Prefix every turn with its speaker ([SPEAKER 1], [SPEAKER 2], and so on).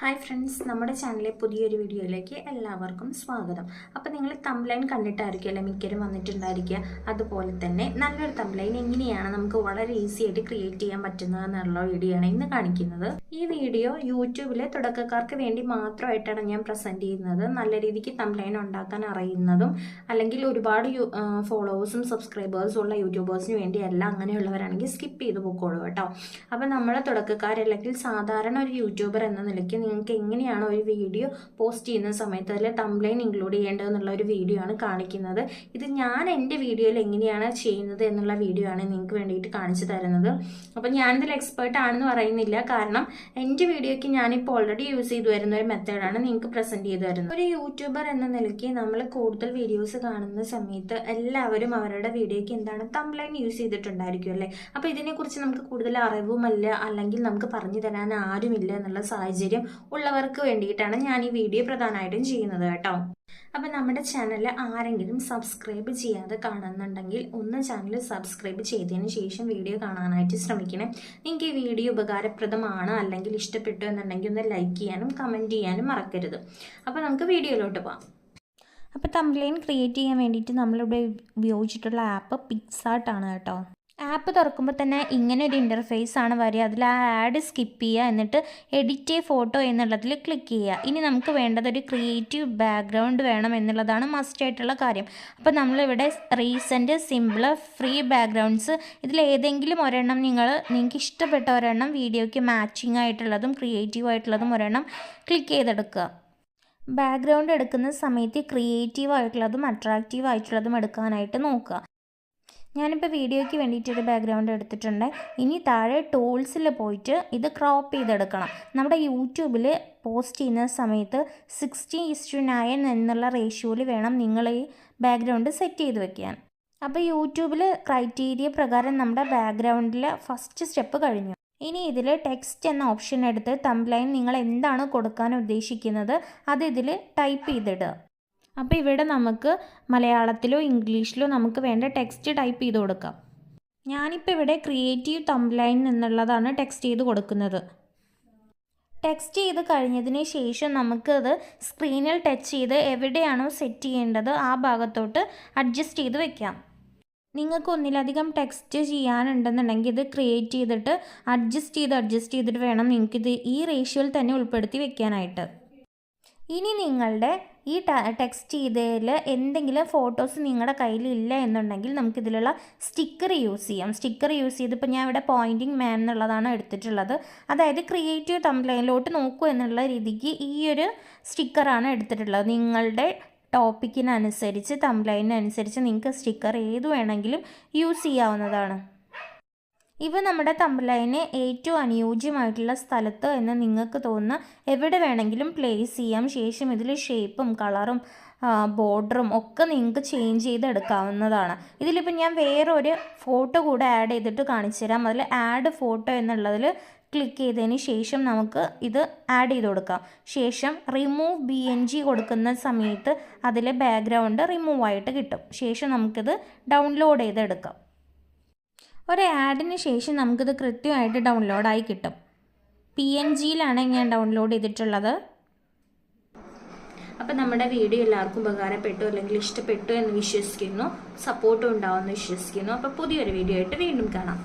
[SPEAKER 1] Hi friends, നമ്മുടെ ചാനലിലെ പുതിയൊരു വീഡിയോയിലേക്ക് എല്ലാവർക്കും സ്വാഗതം. അപ്പോൾ നിങ്ങൾ തംബ്ലൈൻ കണ്ടിട്ടായിരിക്കുമല്ലോ മിക്കരും വന്നിട്ടുണ്ടായിരിക്കുക. അതുപോലെ തന്നെ നല്ലൊരു തംബ്ലൈൻ എങ്ങനെയാണ് നമുക്ക് വളരെ ഈസി ആയിട്ട് ക്രിയേറ്റ് ചെയ്യാൻ പറ്റുന്നത് എന്നുള്ള വീഡിയോ ആണ് ഇന്ന് കാണിക്കുന്നത്. ഈ വീഡിയോ യൂട്യൂബിലെ തുടക്കക്കാർക്ക് വേണ്ടി മാത്രമായിട്ടാണ് ഞാൻ പ്രസൻറ്റ് ചെയ്യുന്നത്. നല്ല രീതിക്ക് തംബ്ലൈൻ ഉണ്ടാക്കാൻ അറിയുന്നതും അല്ലെങ്കിൽ ഒരുപാട് ഫോളോവേഴ്സും സബ്സ്ക്രൈബേഴ്സും ഉള്ള യൂട്യൂബേഴ്സിന് വേണ്ടിയല്ല. അങ്ങനെയുള്ളവരാണെങ്കിൽ സ്കിപ്പ് ചെയ്ത് പോയിക്കോളൂ കേട്ടോ. അപ്പോൾ നമ്മൾ തുടക്കക്കാരല്ലെങ്കിൽ സാധാരണ ഒരു യൂട്യൂബർ എന്ന നിലയ്ക്ക് നിങ്ങൾക്ക് എങ്ങനെയാണ് ഒരു വീഡിയോ പോസ്റ്റ് ചെയ്യുന്ന സമയത്ത് അതിൽ തംബ്ലൈൻ ഇൻക്ലൂഡ് ചെയ്യേണ്ടതെന്നുള്ള ഒരു വീഡിയോ ആണ് കാണിക്കുന്നത്. ഇത് ഞാൻ എൻ്റെ വീഡിയോയിൽ എങ്ങനെയാണ് ചെയ്യുന്നത് എന്നുള്ള വീഡിയോ ആണ് നിങ്ങൾക്ക് വേണ്ടിയിട്ട് കാണിച്ചു തരുന്നത്. അപ്പം ഞാനിതിൽ എക്സ്പേർട്ട് ആണെന്ന് പറയുന്നില്ല, കാരണം എൻ്റെ വീഡിയോയ്ക്ക് ഞാനിപ്പോൾ ഓൾറെഡി യൂസ് ചെയ്തു വരുന്ന ഒരു മെത്തേഡാണ് നിങ്ങൾക്ക് പ്രസൻറ്റ് ചെയ്തു തരുന്നത്. ഒരു യൂട്യൂബർ എന്ന നിലയ്ക്ക് നമ്മൾ കൂടുതൽ വീഡിയോസ് കാണുന്ന സമയത്ത് എല്ലാവരും അവരുടെ വീഡിയോയ്ക്ക് എന്താണ് തംബ്ലൈൻ യൂസ് ചെയ്തിട്ടുണ്ടായിരിക്കും അല്ലേ. അപ്പോൾ ഇതിനെക്കുറിച്ച് നമുക്ക് കൂടുതൽ അറിവുമല്ല, അല്ലെങ്കിൽ നമുക്ക് പറഞ്ഞു തരാൻ ആരുമില്ല എന്നുള്ള സാഹചര്യം ഉള്ളവർക്ക് വേണ്ടിയിട്ടാണ് ഞാൻ ഈ വീഡിയോ പ്രധാനമായിട്ടും ചെയ്യുന്നത് കേട്ടോ. അപ്പം നമ്മുടെ ചാനൽ ആരെങ്കിലും സബ്സ്ക്രൈബ് ചെയ്യാതെ കാണുന്നുണ്ടെങ്കിൽ ഒന്ന് ചാനൽ സബ്സ്ക്രൈബ് ചെയ്തതിന് ശേഷം വീഡിയോ കാണാനായിട്ട് ശ്രമിക്കണേ. നിങ്ങൾക്ക് ഈ വീഡിയോ ഉപകാരപ്രദമാണ് അല്ലെങ്കിൽ ഇഷ്ടപ്പെട്ടു എന്നുണ്ടെങ്കിൽ ഒന്ന് ലൈക്ക് ചെയ്യാനും കമൻറ്റ് ചെയ്യാനും മറക്കരുത്. അപ്പോൾ നമുക്ക് വീഡിയോയിലോട്ട് പോകാം. അപ്പോൾ തംബ്ലൈൻ ക്രിയേറ്റ് ചെയ്യാൻ വേണ്ടിയിട്ട് നമ്മളിവിടെ ഉപയോഗിച്ചിട്ടുള്ള ആപ്പ് പിക്സാർട്ട് ആണ് കേട്ടോ. ആപ്പ് തുറക്കുമ്പോൾ തന്നെ ഇങ്ങനെ ഒരു ഇൻ്റർഫേസ് ആണ് വരിക. അതിൽ ആ ആഡ് സ്കിപ്പ് ചെയ്യുക, എന്നിട്ട് എഡിറ്റ് ഫോട്ടോ എന്നുള്ളതിൽ ക്ലിക്ക് ചെയ്യുക. ഇനി നമുക്ക് വേണ്ടത് ഒരു ക്രിയേറ്റീവ് ബാക്ക്ഗ്രൗണ്ട് വേണം എന്നുള്ളതാണ് മസ്റ്റ് ആയിട്ടുള്ള കാര്യം. അപ്പോൾ നമ്മളിവിടെ റീസെൻറ്റ് സിമ്പിൾ ഫ്രീ ബാക്ക്ഗ്രൗണ്ട്സ് ഇതിൽ ഏതെങ്കിലും ഒരെണ്ണം നിങ്ങൾക്ക് ഇഷ്ടപ്പെട്ട ഒരെണ്ണം വീഡിയോയ്ക്ക് മാച്ചിങ് ആയിട്ടുള്ളതും ക്രിയേറ്റീവ് ആയിട്ടുള്ളതും ഒരെണ്ണം ക്ലിക്ക് ചെയ്തെടുക്കുക. ബാക്ക്ഗ്രൗണ്ട് എടുക്കുന്ന സമയത്ത് ക്രിയേറ്റീവ് ആയിട്ടുള്ളതും അട്രാക്റ്റീവ് ആയിട്ടുള്ളതും എടുക്കാനായിട്ട് നോക്കുക. ഞാനിപ്പോൾ വീഡിയോയ്ക്ക് വേണ്ടിയിട്ടൊരു ബാക്ക്ഗ്രൗണ്ട് എടുത്തിട്ടുണ്ട്. ഇനി താഴെ ടൂൾസിൽ പോയിട്ട് ഇത് ക്രോപ്പ് ചെയ്തെടുക്കണം. നമ്മുടെ യൂട്യൂബിൽ പോസ്റ്റ് ചെയ്യുന്ന സമയത്ത് 60:9 എന്നുള്ള റേഷ്യോയിൽ വേണം നിങ്ങൾ ഈ ബാക്ക്ഗ്രൗണ്ട് സെറ്റ് ചെയ്ത് വെക്കാൻ. അപ്പോൾ യൂട്യൂബിൽ ക്രൈറ്റീരിയ പ്രകാരം നമ്മുടെ ബാക്ക്ഗ്രൗണ്ടിൽ ഫസ്റ്റ് സ്റ്റെപ്പ് കഴിഞ്ഞു. ഇനി ഇതിൽ ടെക്സ്റ്റ് എന്ന ഓപ്ഷൻ എടുത്ത് തംബ്ലൈൻ നിങ്ങൾ എന്താണ് കൊടുക്കാൻ ഉദ്ദേശിക്കുന്നത് അത് ഇതിൽ ടൈപ്പ് ചെയ്തിടുക. അപ്പോൾ ഇവിടെ നമുക്ക് മലയാളത്തിലോ ഇംഗ്ലീഷിലോ നമുക്ക് വേണ്ട ടെക്സ്റ്റ് ടൈപ്പ് ചെയ്ത് കൊടുക്കാം. ഞാനിപ്പോൾ ഇവിടെ ക്രിയേറ്റീവ് തംബ്ലൈൻ എന്നുള്ളതാണ് ടെക്സ്റ്റ് ചെയ്ത് കൊടുക്കുന്നത്. ടെക്സ്റ്റ് ചെയ്ത് കഴിഞ്ഞതിന് ശേഷം നമുക്കത് സ്ക്രീനിൽ ടച്ച് ചെയ്ത് എവിടെയാണോ സെറ്റ് ചെയ്യേണ്ടത് ആ ഭാഗത്തോട്ട് അഡ്ജസ്റ്റ് ചെയ്ത് വെക്കാം. നിങ്ങൾക്ക് ഒന്നിലധികം ടെക്സ്റ്റ് ചെയ്യാനുണ്ടെന്നുണ്ടെങ്കിൽ ഇത് ക്രിയേറ്റ് ചെയ്തിട്ട് അഡ്ജസ്റ്റ് ചെയ്തിട്ട് വേണം നിങ്ങൾക്കിത് ഈ റേഷ്യോയിൽ തന്നെ ഉൾപ്പെടുത്തി വെക്കാനായിട്ട്. ഇനി നിങ്ങളുടെ ഈ ടെക്സ്റ്റ് ചെയ്തതിൽ എന്തെങ്കിലും ഫോട്ടോസ് നിങ്ങളുടെ കയ്യിലില്ല എന്നുണ്ടെങ്കിൽ നമുക്കിതിലുള്ള സ്റ്റിക്കർ യൂസ് ചെയ്യാം. സ്റ്റിക്കർ യൂസ് ചെയ്തിപ്പോൾ ഞാൻ ഇവിടെ പോയിൻറ്റിങ് മാൻ എന്നുള്ളതാണ് എടുത്തിട്ടുള്ളത്. അതായത് ക്രിയേറ്റീവ് തംബ്ലൈനിലോട്ട് നോക്കൂ എന്നുള്ള രീതിക്ക് ഈ ഒരു സ്റ്റിക്കറാണ് എടുത്തിട്ടുള്ളത്. നിങ്ങളുടെ ടോപ്പിക്കിനനുസരിച്ച് തംബ്ലൈനനുസരിച്ച് നിങ്ങൾക്ക് സ്റ്റിക്കർ ഏത് വേണമെങ്കിലും യൂസ് ചെയ്യാവുന്നതാണ്. ഇവ നമ്മുടെ തംബ്ലൈന് ഏറ്റവും അനുയോജ്യമായിട്ടുള്ള സ്ഥലത്ത് എന്ന് നിങ്ങൾക്ക് തോന്നുന്ന എവിടെ വേണമെങ്കിലും പ്ലേസ് ചെയ്യാം. ശേഷം ഇതിൽ ഷേപ്പും കളറും ബോർഡറും ഒക്കെ നിങ്ങൾക്ക് ചേഞ്ച് ചെയ്തെടുക്കാവുന്നതാണ്. ഇതിലിപ്പോൾ ഞാൻ വേറൊരു ഫോട്ടോ കൂടെ ആഡ് ചെയ്തിട്ട് കാണിച്ചു തരാം. അതിൽ ആഡ് ഫോട്ടോ എന്നുള്ളതിൽ ക്ലിക്ക് ചെയ്തതിന് ശേഷം നമുക്ക് ഇത് ആഡ് ചെയ്ത് കൊടുക്കാം. ശേഷം റിമൂവ് BNG കൊടുക്കുന്ന സമയത്ത് അതിൽ ബാക്ക്ഗ്രൗണ്ട് റിമൂവ് ആയിട്ട് കിട്ടും. ശേഷം നമുക്കിത് ഡൗൺലോഡ് ചെയ്തെടുക്കാം. ഒരു ആഡിന് ശേഷം നമുക്കിത് കൃത്യമായിട്ട് ഡൗൺലോഡായി കിട്ടും. PNGയിലാണ് ഞാൻ ഡൗൺലോഡ് ചെയ്തിട്ടുള്ളത്. അപ്പോൾ നമ്മുടെ വീഡിയോ എല്ലാവർക്കും ഉപകാരപ്പെട്ടു അല്ലെങ്കിൽ ഇഷ്ടപ്പെട്ടു എന്ന് വിശ്വസിക്കുന്നു. സപ്പോർട്ടും ഉണ്ടാവുമെന്ന് വിശ്വസിക്കുന്നു. അപ്പോൾ പുതിയൊരു വീഡിയോ ആയിട്ട് വീണ്ടും കാണാം.